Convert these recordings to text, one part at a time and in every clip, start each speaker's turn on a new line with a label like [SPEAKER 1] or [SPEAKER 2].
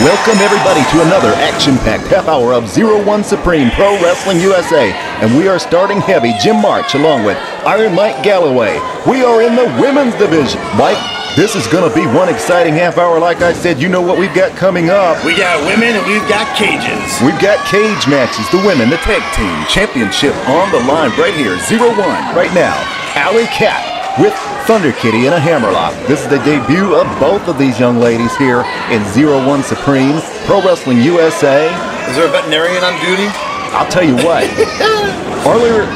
[SPEAKER 1] Welcome everybody to another action-packed half hour of 01 Supreme Pro Wrestling USA. And we are starting heavy. Jim March along with Iron Mike Galloway. We are in the women's division. Mike, this is going to be one exciting half hour. Like I said, you know what we've got coming up.
[SPEAKER 2] We got women and we've got cages.
[SPEAKER 1] We've got cage matches. The women, the tag team championship on the line right here. 01 right now. Allie Kat with Thunder Kitty in a hammerlock. This is the debut of both of these young ladies here in 01 Supreme Pro Wrestling USA.
[SPEAKER 2] Is there a veterinarian on duty?
[SPEAKER 1] I'll tell you what.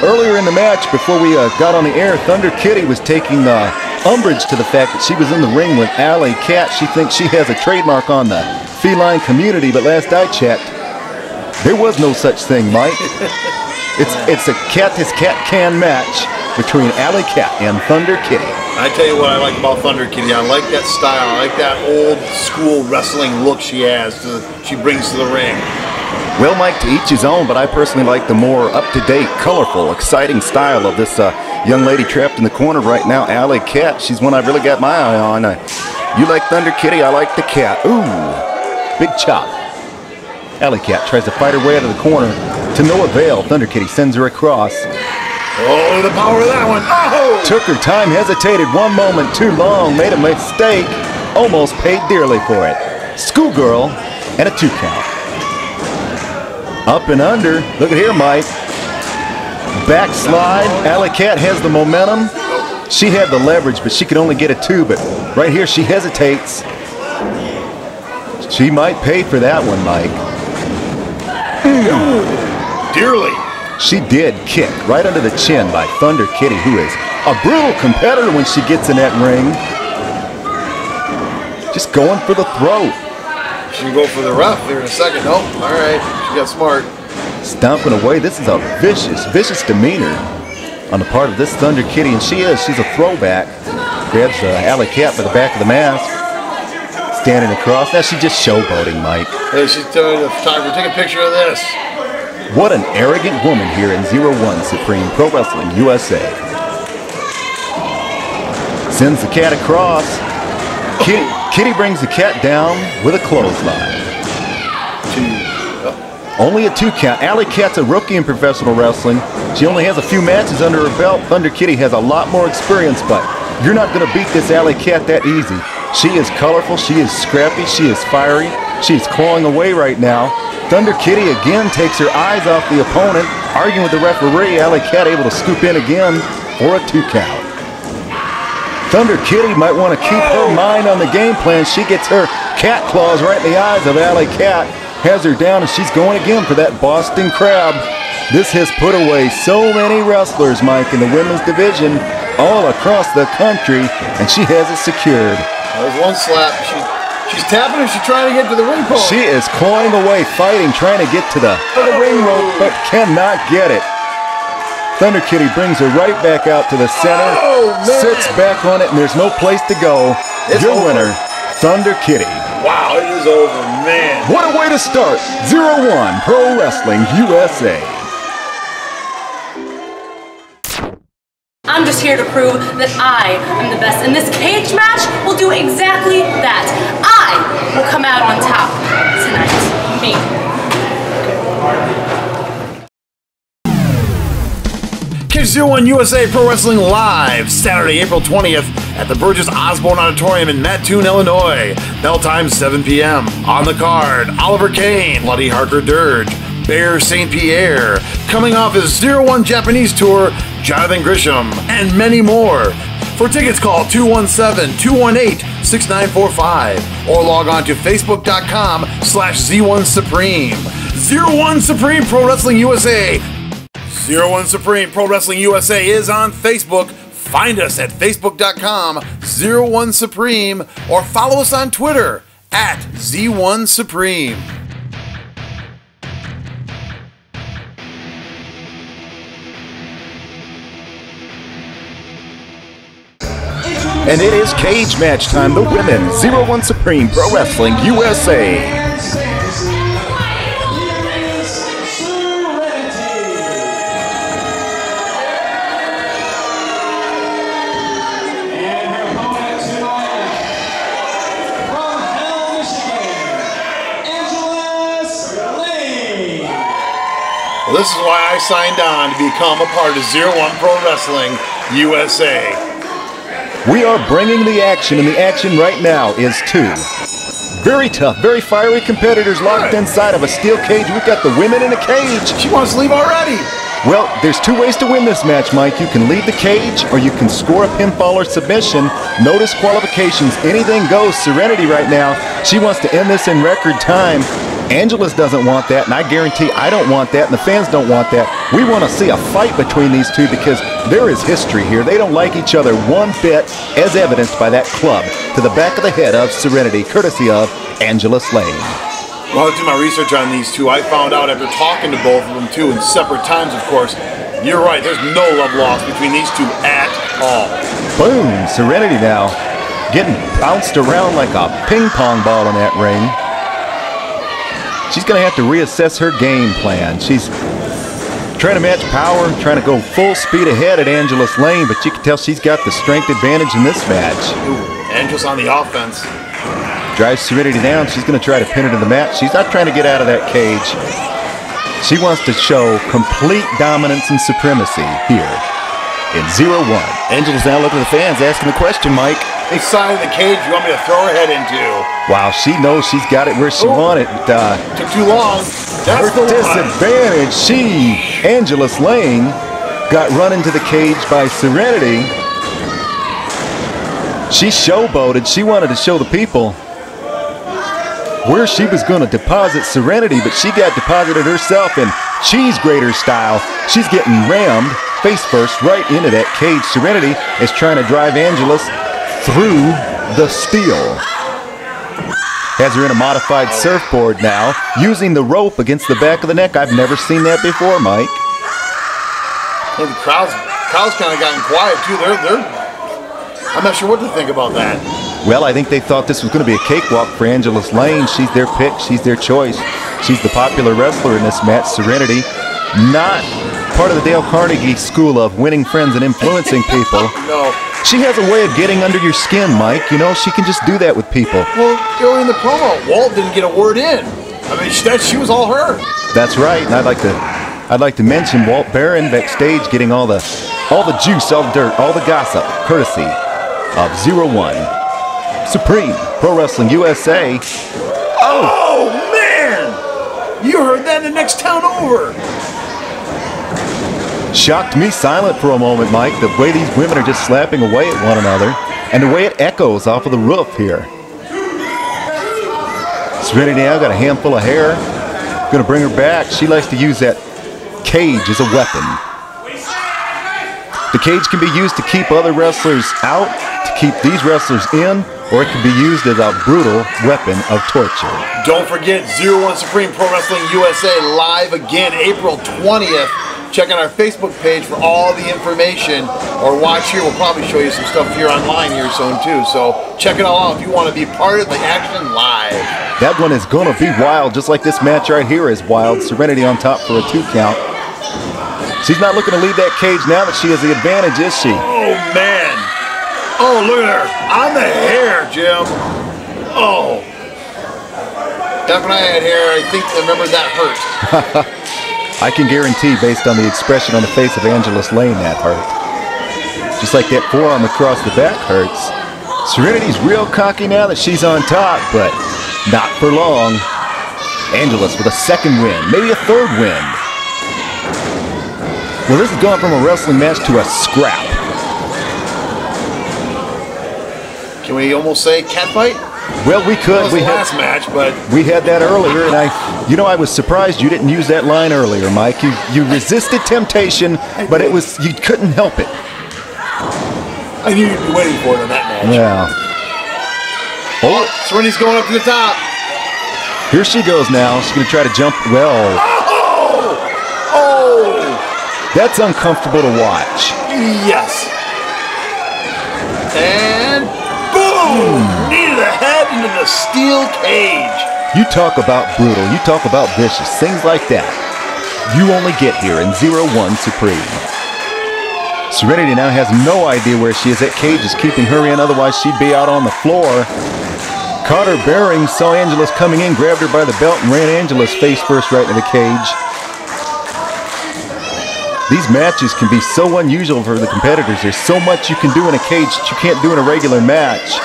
[SPEAKER 1] earlier in the match, before we got on the air, Thunder Kitty was taking umbrage to the fact that she was in the ring with Allie Kat. She thinks she has a trademark on the feline community, but last I checked, there was no such thing, Mike. It's a cat-can match between Allie Kat and Thunder Kitty.
[SPEAKER 2] I tell you what I like about Thunder Kitty. I like that style. I like that old school wrestling look she brings to the ring.
[SPEAKER 1] Well, Mike, to each his own, but I personally like the more up-to-date, colorful, exciting style of this young lady trapped in the corner right now, Allie Kat. She's one I've really got my eye on. You like Thunder Kitty, I like the cat. Ooh, big chop. Allie Kat tries to fight her way out of the corner. To no avail, Thunder Kitty sends her across.
[SPEAKER 2] Oh, the power of that one. Oh!
[SPEAKER 1] Took her time, hesitated one moment too long, made a mistake, almost paid dearly for it. Schoolgirl and a 2 count. Up and under. Look at here, Mike. Backslide. Allie Kat has the momentum. She had the leverage, but she could only get a 2. But right here, she hesitates. She might pay for that one, Mike.
[SPEAKER 2] Dearly.
[SPEAKER 1] She did kick right under the chin by Thunder Kitty, who is a brutal competitor when she gets in that ring. Just going for the throat.
[SPEAKER 2] She can go for the ref here in a second. Nope. All right. She got smart.
[SPEAKER 1] Stomping away. This is a vicious demeanor on the part of this Thunder Kitty, and she's a throwback. Grabs Allie Kat by the back of the mask. Standing across. Now she's just showboating, Mike.
[SPEAKER 2] Hey, she's telling the photographer, take a picture of this.
[SPEAKER 1] What an arrogant woman here in 01 Supreme Pro Wrestling USA. Sends the cat across. Kitty brings the cat down with a clothesline.
[SPEAKER 2] 2.
[SPEAKER 1] Only a 2 count. Allie Kat's a rookie in professional wrestling. She only has a few matches under her belt. Thunder Kitty has a lot more experience, but you're not going to beat this Allie Kat that easy. She is colorful, she is scrappy, she is fiery. She's clawing away right now. Thunder Kitty again takes her eyes off the opponent, arguing with the referee. Allie Kat able to scoop in again for a 2 count. Thunder Kitty might want to keep her mind on the game plan. She gets her cat claws right in the eyes of Allie Kat, has her down, and she's going again for that Boston Crab. This has put away so many wrestlers, Mike, in the women's division all across the country, and she has it secured.
[SPEAKER 2] There's one slap. She's tapping and she's trying to get to the ring post.
[SPEAKER 1] She is clawing away, fighting, trying to get to the ring rope, but cannot get it. Thunder Kitty brings her right back out to the center, sits back on it, and there's no place to go. Your winner, Thunder Kitty.
[SPEAKER 2] Wow, it is over, man.
[SPEAKER 1] What a way to start 01 Pro Wrestling USA.
[SPEAKER 3] I'm just here to prove that I am the best, and this cage match will do exactly that. I will come out on top tonight. Me.
[SPEAKER 2] Catch 01 USA Pro Wrestling live Saturday, April 20th at the Burgess Osborne Auditorium in Mattoon, Illinois. Bell time 7 p.m. On the card, Oliver Kane, Luddy Harker Dirge, Bear St. Pierre, coming off his 01 Japanese tour, Jonathan Grisham, and many more. For tickets, call 217-218-6945 or log on to facebook.com/Z1 Supreme. 01 Supreme Pro Wrestling USA. 01 Supreme Pro Wrestling USA is on Facebook. Find us at facebook.com/01 Supreme or follow us on Twitter @Z1 Supreme.
[SPEAKER 1] And it is cage match time. The women 01 Supreme Pro Wrestling USA.
[SPEAKER 2] This is why I signed on to become a part of 01 Pro Wrestling USA.
[SPEAKER 1] We are bringing the action, and the action right now is two very tough, very fiery competitors locked inside of a steel cage. We've got the women in a cage.
[SPEAKER 2] She wants to leave already.
[SPEAKER 1] Well, there's two ways to win this match, Mike. You can leave the cage, or you can score a pinfall or submission. No disqualifications. Anything goes. Serenity right now, she wants to end this in record time. Angelus doesn't want that, and I guarantee I don't want that, and the fans don't want that. We want to see a fight between these two because there is history here. They don't like each other one bit, as evidenced by that club to the back of the head of Serenity, courtesy of Angelus Layne.
[SPEAKER 2] Well, I did my research on these two. I found out after talking to both of them, too, in separate times, of course. You're right, there's no love lost between these two at all.
[SPEAKER 1] Boom! Serenity now getting bounced around like a ping pong ball in that ring. She's going to have to reassess her game plan. She's trying to match power, trying to go full speed ahead at Angelus Layne, but you can tell she's got the strength advantage in this match.
[SPEAKER 2] Ooh, Angelus on the offense.
[SPEAKER 1] Drives Serenity down. She's going to try to pin her to the mat. She's not trying to get out of that cage. She wants to show complete dominance and supremacy here in 0-1. Angelus now looking at the fans, asking the question, Mike.
[SPEAKER 2] Which side of the cage you want me to throw her head into?
[SPEAKER 1] Wow, she knows she's got it where she wanted.
[SPEAKER 2] Took too long. That's the
[SPEAKER 1] disadvantage. She, Angelus Layne, got run into the cage by Serenity. She showboated. She wanted to show the people where she was going to deposit Serenity, but she got deposited herself in cheese grater style. She's getting rammed face first right into that cage. Serenity is trying to drive Angelus through the steel. Has her in a modified surfboard now, using the rope against the back of the neck. I've never seen that before, Mike.
[SPEAKER 2] Hey, the crowd's kind of gotten quiet, too. I'm not sure what to think about that.
[SPEAKER 1] Well, I think they thought this was going to be a cakewalk for Angelus Layne. She's their pick. She's their choice. She's the popular wrestler in this match. Serenity, not part of the Dale Carnegie school of winning friends and influencing people.
[SPEAKER 2] No.
[SPEAKER 1] She has a way of getting under your skin, Mike. You know, she can just do that with people.
[SPEAKER 2] Well, during the promo, Walt didn't get a word in. I mean, she was all her.
[SPEAKER 1] That's right, and I'd like to mention Walt Barron backstage getting all the juice, all the dirt, all the gossip, courtesy of 0-1 Supreme Pro Wrestling USA.
[SPEAKER 2] Oh man! You heard that in the next town over.
[SPEAKER 1] Shocked me silent for a moment, Mike, the way these women are just slapping away at one another and the way it echoes off of the roof here. Serenity now got a handful of hair. Gonna bring her back. She likes to use that cage as a weapon. The cage can be used to keep other wrestlers out, to keep these wrestlers in, or it can be used as a brutal weapon of torture.
[SPEAKER 2] Don't forget 01 Supreme Pro Wrestling USA live again April 20th. Check out our Facebook page for all the information, or watch here. We'll probably show you some stuff here online here soon too. So check it all out if you want to be part of the action live.
[SPEAKER 1] That one is going to be wild, just like this match right here is wild. Serenity on top for a 2 count. She's not looking to leave that cage now that she has the advantage, is she?
[SPEAKER 2] Oh man! Oh, look at her on the hair, Jim. Oh, back when I had hair, I remember that hurt.
[SPEAKER 1] I can guarantee, based on the expression on the face of Angelus Layne, that hurt. Just like that forearm across the back hurts. Serenity's real cocky now that she's on top, but not for long. Angelus with a 2nd win, maybe a 3rd win. Well, this has gone from a wrestling match to a scrap.
[SPEAKER 2] Can we almost say cat fight?
[SPEAKER 1] Well, we could.
[SPEAKER 2] We had last match, but
[SPEAKER 1] we had that earlier, and I was surprised you didn't use that line earlier, Mike. You resisted temptation, but you couldn't help it.
[SPEAKER 2] I knew you'd be waiting for it in that match.
[SPEAKER 1] Yeah.
[SPEAKER 2] Oh, Serenity's going up to the top.
[SPEAKER 1] Here she goes now. She's going to try to jump. Well.
[SPEAKER 2] Oh!
[SPEAKER 1] That's uncomfortable to watch.
[SPEAKER 2] Yes. And boom! Knee to the head into the steel cage.
[SPEAKER 1] You talk about brutal. You talk about vicious. Things like that. You only get here in 0-1 Supreme. Serenity now has no idea where she is. That cage is keeping her in. Otherwise, she'd be out on the floor. Caught her bearings, saw Angelus coming in, grabbed her by the belt, and ran Angelus face first right into the cage. These matches can be so unusual for the competitors. There's so much you can do in a cage that you can't do in a regular match.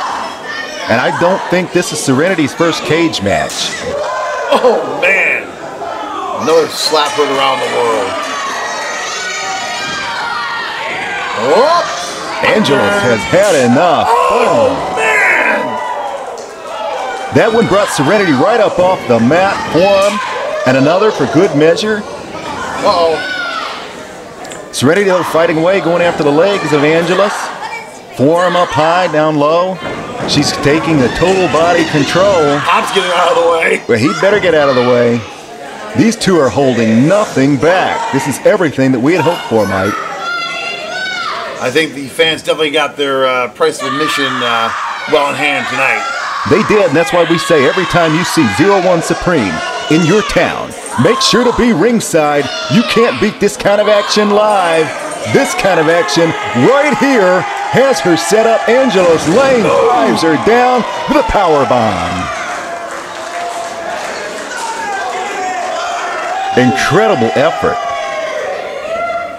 [SPEAKER 1] And I don't think this is Serenity's first cage match.
[SPEAKER 2] Oh, man. Another slap heard around the world. Oh,
[SPEAKER 1] Angelus has had enough.
[SPEAKER 2] Oh, man.
[SPEAKER 1] That one brought Serenity right up off the mat, forearm, and another for good measure.
[SPEAKER 2] Uh-oh.
[SPEAKER 1] Serenity, though, fighting away, going after the legs of Angelus. Forearm up high, down low. She's taking the total body control.
[SPEAKER 2] Pop's getting out of the way.
[SPEAKER 1] Well, he'd better get out of the way. These two are holding nothing back. This is everything that we had hoped for, Mike.
[SPEAKER 2] I think the fans definitely got their price of admission well in hand tonight.
[SPEAKER 1] They did, and that's why we say every time you see 01 Supreme in your town, make sure to be ringside. You can't beat this kind of action live. This kind of action right here has her set up. Angelus Layne drives her down with a power bomb. Incredible effort.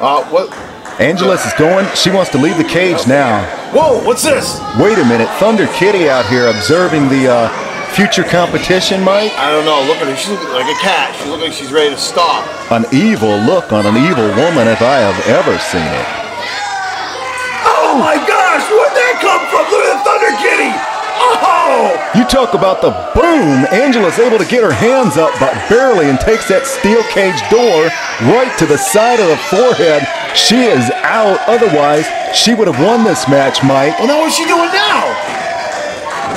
[SPEAKER 2] What?
[SPEAKER 1] Angelus is going. She wants to leave the cage now.
[SPEAKER 2] Whoa, what's this?
[SPEAKER 1] Wait a minute. Thunder Kitty out here observing the future competition, Mike.
[SPEAKER 2] I don't know. Look at her. She's like a cat. She looks like she's ready to stop.
[SPEAKER 1] An evil look on an evil woman if I have ever seen it.
[SPEAKER 2] Oh my gosh, where'd that come from? Look at the Thunder Kitty. Oh!
[SPEAKER 1] You talk about the boom. Angela's able to get her hands up, but barely, and takes that steel cage door right to the side of the forehead. She is out. Otherwise, she would have won this match, Mike.
[SPEAKER 2] Well, now what's she doing now?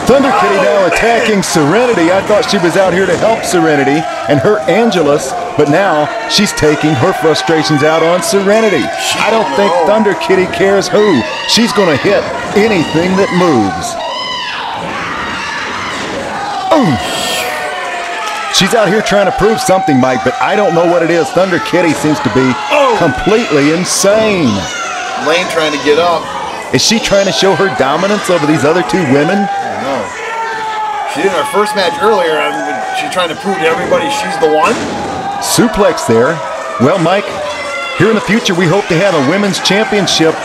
[SPEAKER 1] Thunder Kitty now attacking Serenity. I thought she was out here to help Serenity and hurt Angelus, but now she's taking her frustrations out on Serenity. I don't think Thunder Kitty cares who. She's going to hit anything that moves. She's out here trying to prove something, Mike, but I don't know what it is. Thunder Kitty seems to be completely insane.
[SPEAKER 2] Layne trying to get up.
[SPEAKER 1] Is she trying to show her dominance over these other two women?
[SPEAKER 2] I don't know. She did in her first match earlier. She's trying to prove to everybody she's the one.
[SPEAKER 1] Suplex there. Well, Mike, here in the future, we hope to have a women's championship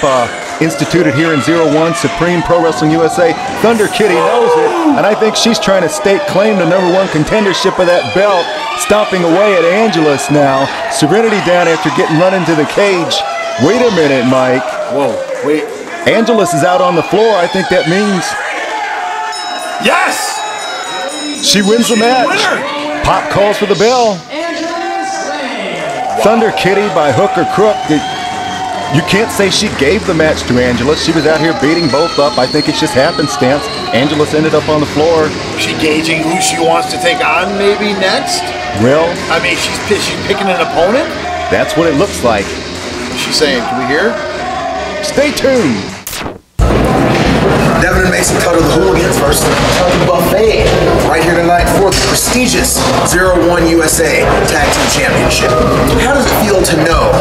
[SPEAKER 1] instituted here in 01 Supreme Pro Wrestling USA. Thunder Kitty knows it, and I think she's trying to stake claim to #1 contendership of that belt, stomping away at Angelus now. Serenity down after getting run into the cage. Wait a minute, Mike.
[SPEAKER 2] Whoa, wait.
[SPEAKER 1] Angelus is out on the floor. I think that means...
[SPEAKER 2] Yes!
[SPEAKER 1] She wins the match. Pop calls for the bell. Thunder Kitty by hook or crook. You can't say she gave the match to Angelus. She was out here beating both up. I think it's just happenstance. Angelus ended up on the floor.
[SPEAKER 2] She gauging who she wants to take on maybe next?
[SPEAKER 1] Well,
[SPEAKER 2] I mean, she's picking an opponent?
[SPEAKER 1] that's what it looks like.
[SPEAKER 2] She's saying, can we hear?
[SPEAKER 1] Stay tuned.
[SPEAKER 4] Devin and Mason Cutter, the Hooligans versus the Buffet, right here tonight for the prestigious 01 USA Tag Team Championship. How does it feel to know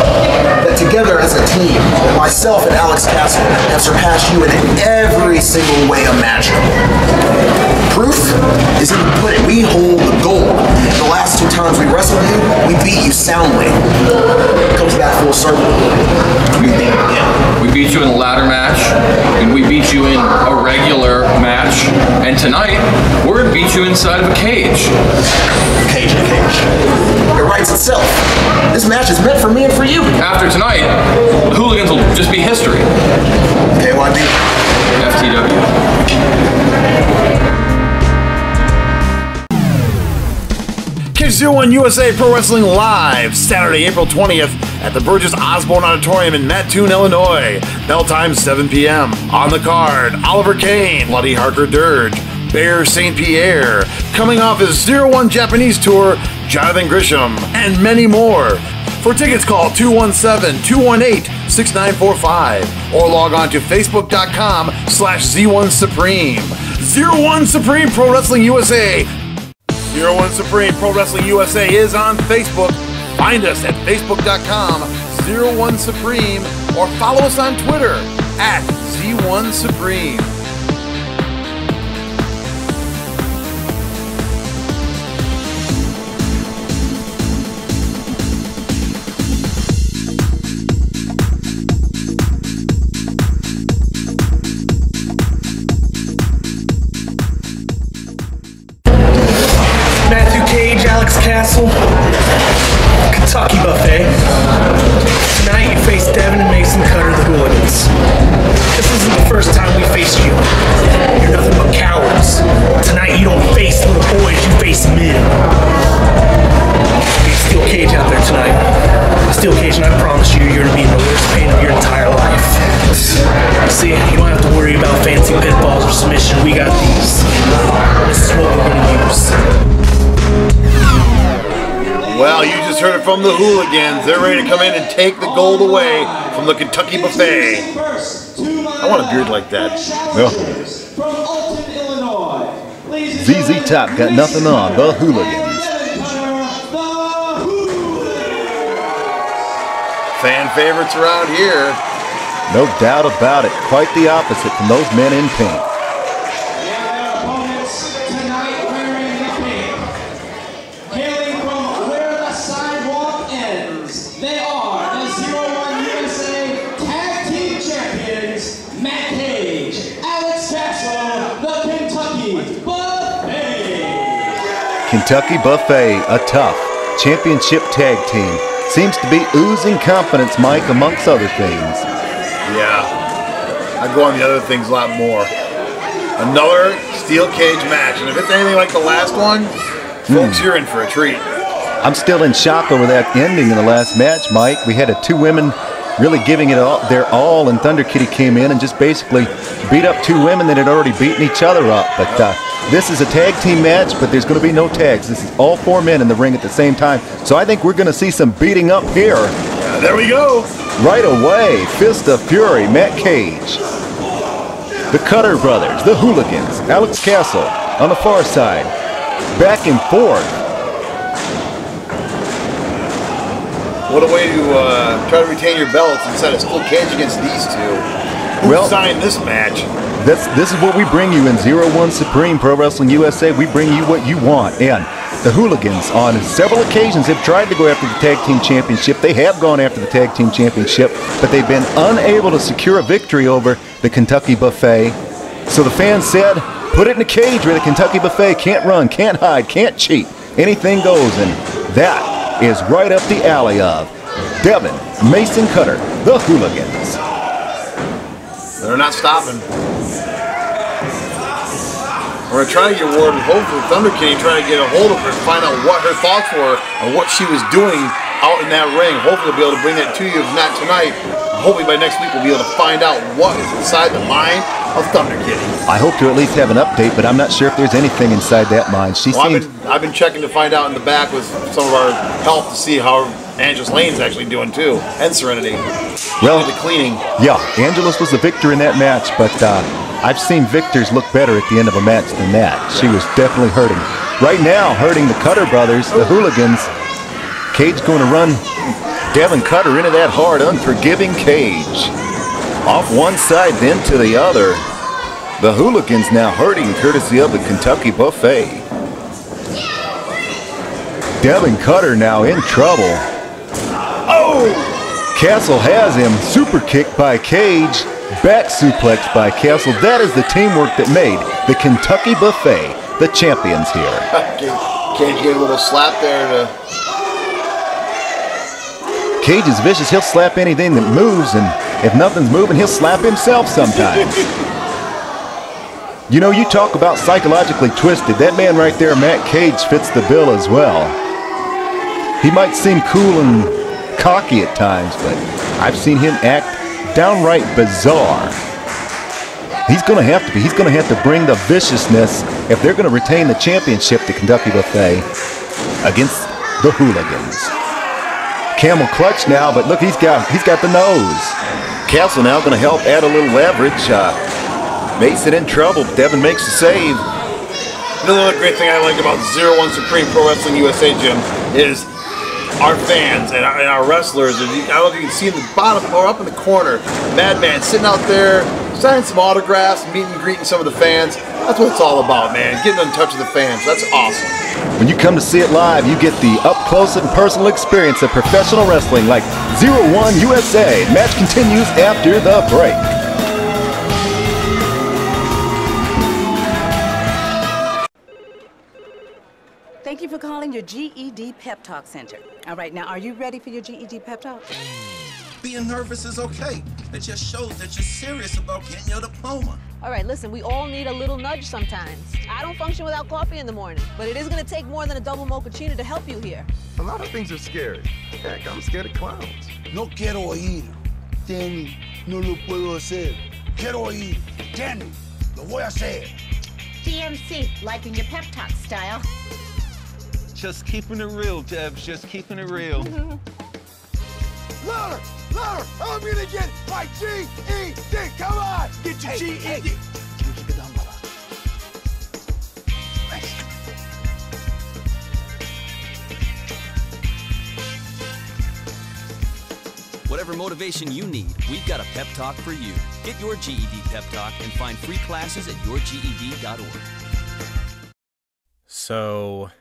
[SPEAKER 4] that together as a team, that myself and Alex Castle have surpassed you in every single way imaginable? Proof is in the pudding. We hold the gold. The last 2 times we wrestled you, we beat you soundly. Comes back full circle. We beat you again.
[SPEAKER 5] We beat you in a ladder match, and we beat you in a regular match, and tonight, we're gonna beat you inside of a cage.
[SPEAKER 4] Cage to cage. It writes itself. This match is meant for me and for you.
[SPEAKER 5] After tonight, the Hooligans will just be history.
[SPEAKER 4] KYB.
[SPEAKER 5] FTW.
[SPEAKER 2] Catch 01 USA Pro Wrestling live Saturday, April 20th at the Burgess Osborne Auditorium in Mattoon, Illinois. Bell time 7 p.m. On the card, Oliver Kane, Bloody Harker Dirge, Bear St. Pierre, coming off his 01 Japanese tour, Jonathan Grisham, and many more. For tickets, call 217-218-6945 or log on to facebook.com/Z1 Supreme. 01 Supreme Pro Wrestling USA. 01 Supreme Pro Wrestling USA is on Facebook. Find us at facebook.com/01 Supreme or follow us on Twitter @Z1 Supreme.
[SPEAKER 6] Alex Castle, Kentucky Buffet. Tonight you face Devin and Mason Cutter, the Hooligans. This isn't the first time we faced you. You're nothing but cowards. Tonight you don't face little boys, you face men. Be a steel cage out there tonight. A steel cage, and I promise you, you're gonna be in the worst pain of your entire life. See, you don't have to worry about fancy pitfalls or submission. We got these. This is what we're gonna use.
[SPEAKER 2] Well, you just heard it from the Hooligans. They're ready to come in and take the gold away from the Kentucky Buffet. I want a beard like that.
[SPEAKER 1] Well, ZZ Top got nothing on the Hooligans.
[SPEAKER 2] Fan favorites around here.
[SPEAKER 1] No doubt about it. Quite the opposite from those men in pink. Kentucky Buffet, a tough championship tag team. Seems to be oozing confidence, Mike, amongst other things.
[SPEAKER 2] Yeah, I go on the other things a lot more. Another steel cage match, and if it's anything like the last one, folks, you're in for a treat.
[SPEAKER 1] I'm still in shock over that ending in the last match, Mike. We had two women really giving it all, their all, and Thunder Kitty came in and just basically beat up two women that had already beaten each other up. But this is a tag team match, but there's going to be no tags. This is all four men in the ring at the same time. So I think we're going to see some beating up here.
[SPEAKER 2] There we go.
[SPEAKER 1] Right away, Fist of Fury, Matt Cage. The Cutter Brothers, the Hooligans, Alex Castle on the far side. Back and forth.
[SPEAKER 2] What a way to try to retain your belts instead of steel cage against these two. Who designed this match?
[SPEAKER 1] This is what we bring you in 01 Supreme Pro Wrestling USA. We bring you what you want. And the Hooligans on several occasions have tried to go after the Tag Team Championship. They have gone after the Tag Team Championship, but they've been unable to secure a victory over the Kentucky Buffet. So the fans said, put it in a cage where the Kentucky Buffet can't run, can't hide, can't cheat. Anything goes, and that is right up the alley of Devin, Mason Cutter, the Hooligans.
[SPEAKER 2] They're not stopping. We're going to try to get a word with hopefully Thunder Kitty, trying to get a hold of her to find out what her thoughts were and what she was doing out in that ring. Hopefully we'll be able to bring that to you, if not tonight. Hopefully by next week we'll be able to find out what is inside the mind of Thunder Kitty.
[SPEAKER 1] I hope to at least have an update, but I'm not sure if there's anything inside that mind.
[SPEAKER 2] I've been checking to find out in the back with some of our help to see how Angelus Layne's actually doing too, and Serenity.
[SPEAKER 1] Well,
[SPEAKER 2] the cleaning.
[SPEAKER 1] Yeah, Angelus was the victor in that match, but I've seen victors look better at the end of a match than that. She was definitely hurting. Right now, hurting the Cutter Brothers, the Hooligans. Cage going to run Devin Cutter into that hard, unforgiving cage. Off one side, then to the other. The Hooligans now hurting courtesy of the Kentucky Buffet. Devin Cutter now in trouble. Oh! Castle has him. Super kicked by Cage. Back suplex by Castle. That is the teamwork that made the Kentucky Buffet the champions here.
[SPEAKER 2] Cage gave a little slap there.
[SPEAKER 1] Cage is vicious. He'll slap anything that moves, and if nothing's moving, he'll slap himself sometimes. You know, you talk about psychologically twisted. That man right there, Matt Cage, fits the bill as well. He might seem cool and cocky at times, but I've seen him act downright bizarre. He's going to have to be. He's going to have to bring the viciousness if they're going to retain the championship, the Kentucky Buffet, against the Hooligans. Camel clutch now, but look, he's got the nose. Castle now going to help add a little leverage. Mason in trouble, but Devin makes the save.
[SPEAKER 2] Another great thing I like about 01 Supreme Pro Wrestling USA, Jim, is our fans and our wrestlers. I don't know if you can see in the bottom or up in the corner, Madman sitting out there, signing some autographs, meeting and greeting some of the fans. That's what it's all about, man. Getting in touch with the fans. That's awesome.
[SPEAKER 1] When you come to see it live, you get the up-close and personal experience of professional wrestling like 01 USA. Match continues after the break.
[SPEAKER 7] Thank you for calling your GED Pep Talk Center. All right, now, are you ready for your GED Pep Talk?
[SPEAKER 8] Being nervous is okay. It just shows that you're serious about getting your diploma.
[SPEAKER 9] All right, listen, we all need a little nudge sometimes. I don't function without coffee in the morning, but it is going to take more than a double mochaccino to help you here.
[SPEAKER 10] A lot of things are scary. Heck, I'm scared of clowns.
[SPEAKER 11] No quiero oír. Danny, no lo puedo hacer. Quiero oír. Danny, lo voy a hacer.
[SPEAKER 12] DMC, liking your pep talk style.
[SPEAKER 13] Just keeping it real, Debs. Just keeping it real.
[SPEAKER 11] Louder! Louder! I'm gonna get my GED! Come on! Get your GED!
[SPEAKER 14] Whatever motivation you need, we've got a pep talk for you. Get your GED pep talk and find free classes at yourged.org.
[SPEAKER 15] So,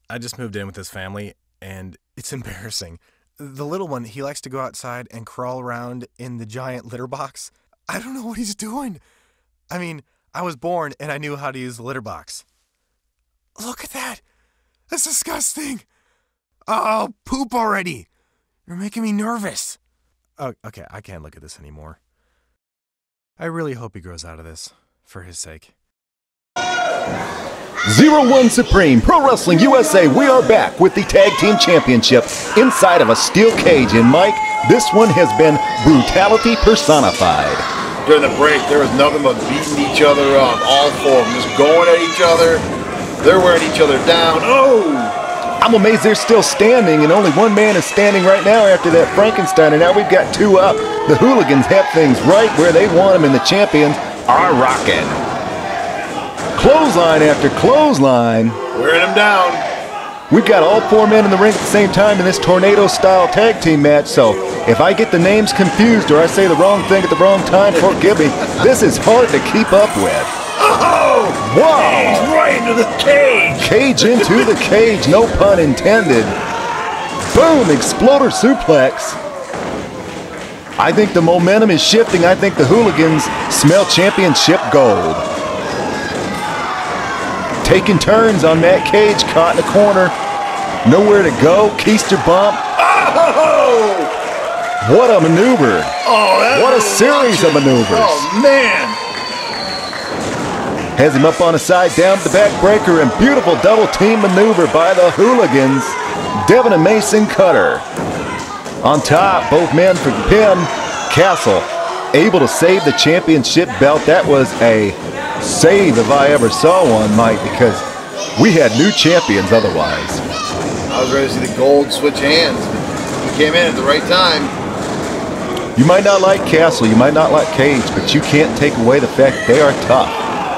[SPEAKER 15] I just moved in with this family, and it's embarrassing. The little one, he likes to go outside and crawl around in the giant litter box. I don't know what he's doing. I mean, I was born and I knew how to use the litter box. Look at that. That's disgusting. Oh, poop already. You're making me nervous. Oh, okay, I can't look at this anymore. I really hope he grows out of this, for his sake.
[SPEAKER 1] 01 Supreme Pro Wrestling USA, we are back with the Tag Team Championship inside of a steel cage. And Mike, this one has been brutality personified.
[SPEAKER 2] During the break, there was nothing but beating each other up, all four of them just going at each other. They're wearing each other down. Oh!
[SPEAKER 1] I'm amazed they're still standing, and only one man is standing right now after that Frankenstein, and now we've got two up. The Hooligans have things right where they want them, and the champions are rocking. Clothesline after clothesline.
[SPEAKER 2] Wearing them down.
[SPEAKER 1] We've got all four men in the ring at the same time in this tornado-style tag team match, so if I get the names confused or I say the wrong thing at the wrong time, forgive me. This is hard to keep up with.
[SPEAKER 2] Oh!
[SPEAKER 1] Wow!
[SPEAKER 2] He's right into the cage!
[SPEAKER 1] Cage into the cage, no pun intended. Boom! Exploder suplex. I think the momentum is shifting. I think the Hooligans smell championship gold. Taking turns on Matt Cage, caught in the corner. Nowhere to go. Keister bump.
[SPEAKER 2] Oh!
[SPEAKER 1] What a maneuver.
[SPEAKER 2] Oh,
[SPEAKER 1] what a series of maneuvers.
[SPEAKER 2] Oh, man.
[SPEAKER 1] Has him up on his side, down the backbreaker, and beautiful double team maneuver by the Hooligans. Devin and Mason Cutter. On top, both men for the pin. Castle able to save the championship belt. That was a save if I ever saw one, Mike, because we had new champions otherwise.
[SPEAKER 2] I was ready to see the gold switch hands. He came in at the right time.
[SPEAKER 1] You might not like Castle, you might not like Cage, but you can't take away the fact they are tough.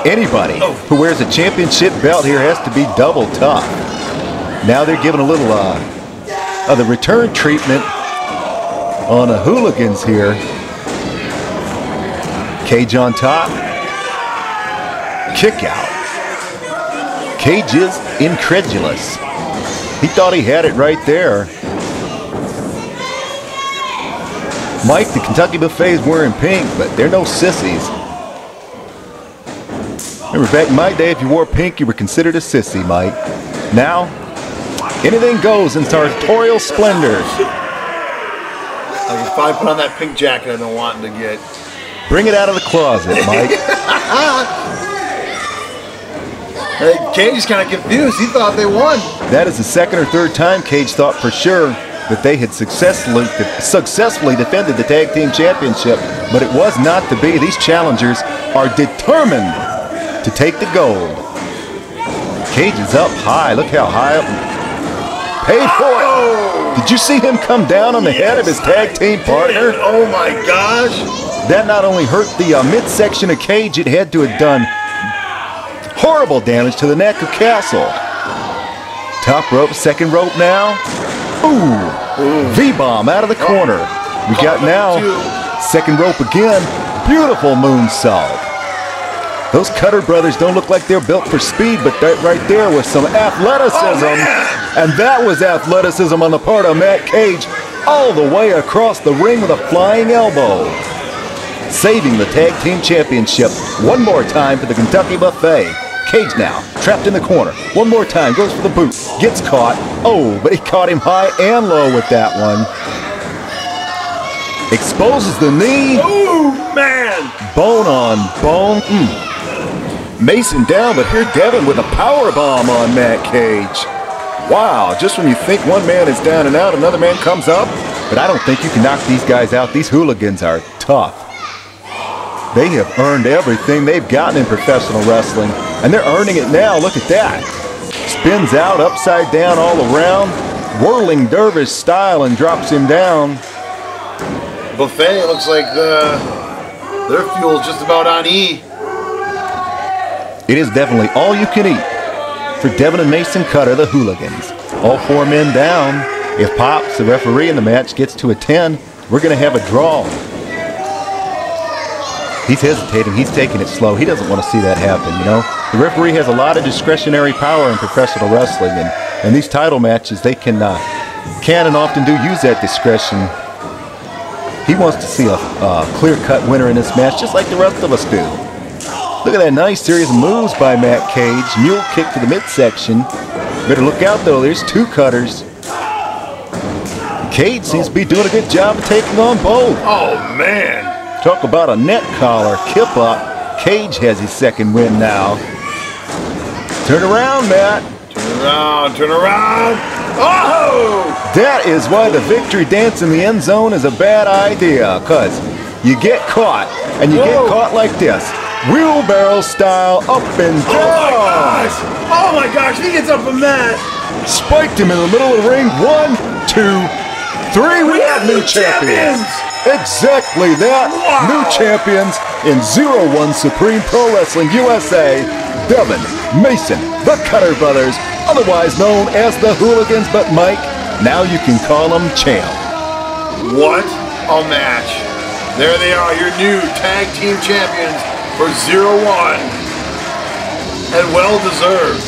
[SPEAKER 1] Anybody who wears a championship belt here has to be double tough. Now they're giving a little of the return treatment on the Hooligans here. Cage on top. Kick out. Cage is incredulous. He thought he had it right there. Mike, the Kentucky Buffet is wearing pink, but they're no sissies. Remember back in my day, if you wore pink, you were considered a sissy, Mike. Now, anything goes in sartorial splendor.
[SPEAKER 2] Like if I put on that pink jacket I've been wanting to get.
[SPEAKER 1] Bring it out of the closet, Mike.
[SPEAKER 2] Cage is kind of confused. He thought they won.
[SPEAKER 1] That is the second or third time Cage thought for sure that they had successfully defended the Tag Team Championship, but it was not to be. These challengers are determined to take the gold. Cage is up high. Look how high up. Paid for it. Did you see him come down on the head of his tag team partner?
[SPEAKER 2] Oh my gosh.
[SPEAKER 1] That not only hurt the midsection of Cage, it had to have done horrible damage to the neck of Castle. Top rope, second rope now. Ooh. V-bomb out of the corner. We got now second rope again. Beautiful moonsault. Those Cutter brothers don't look like they're built for speed, but that right there was some athleticism. And that was athleticism on the part of Matt Cage all the way across the ring with a flying elbow. Saving the Tag Team Championship one more time for the Kentucky Buffet. Cage now, trapped in the corner. One more time, goes for the boot. Gets caught. Oh, but he caught him high and low with that one. Exposes the knee.
[SPEAKER 2] Ooh, man!
[SPEAKER 1] Bone on bone. Mason down, but here Devin with a power bomb on Matt Cage. Wow, just when you think one man is down and out, another man comes up. But I don't think you can knock these guys out. These hooligans are tough. They have earned everything they've gotten in professional wrestling, and they're earning it now. Look at that. Spins out, upside down, all around. Whirling dervish style and drops him down.
[SPEAKER 2] Buffet looks like their fuel's just about on E.
[SPEAKER 1] It is definitely all you can eat for Devin and Mason Cutter, the Hooligans. All 4 men down. If Pops, the referee in the match, gets to a 10, we're going to have a draw. He's hesitating. He's taking it slow. He doesn't want to see that happen, you know. The referee has a lot of discretionary power in professional wrestling, and these title matches, they can and often do use that discretion. He wants to see a clear-cut winner in this match, just like the rest of us do. Look at that nice series of moves by Matt Cage. Mule kick to the midsection. Better look out, though. There's 2 cutters. Cage seems to be doing a good job of taking on both.
[SPEAKER 2] Oh, man.
[SPEAKER 1] Talk about a net collar, kip up. Cage has his second win now. Turn around, Matt.
[SPEAKER 2] Turn around, turn around. Oh!
[SPEAKER 1] That is why the victory dance in the end zone is a bad idea, because you get caught, and you get caught like this. Wheelbarrow style, up and down.
[SPEAKER 2] Oh my gosh, he gets up from that.
[SPEAKER 1] Spiked him in the middle of the ring. 1, 2, 3. We have new champions. Exactly that.
[SPEAKER 2] Wow.
[SPEAKER 1] New champions in 01 Supreme Pro Wrestling USA. Devin, Mason, the Cutter Brothers, otherwise known as the Hooligans, but Mike, now you can call them champ.
[SPEAKER 2] What a match. There they are, your new tag team champions for 01. And well deserved.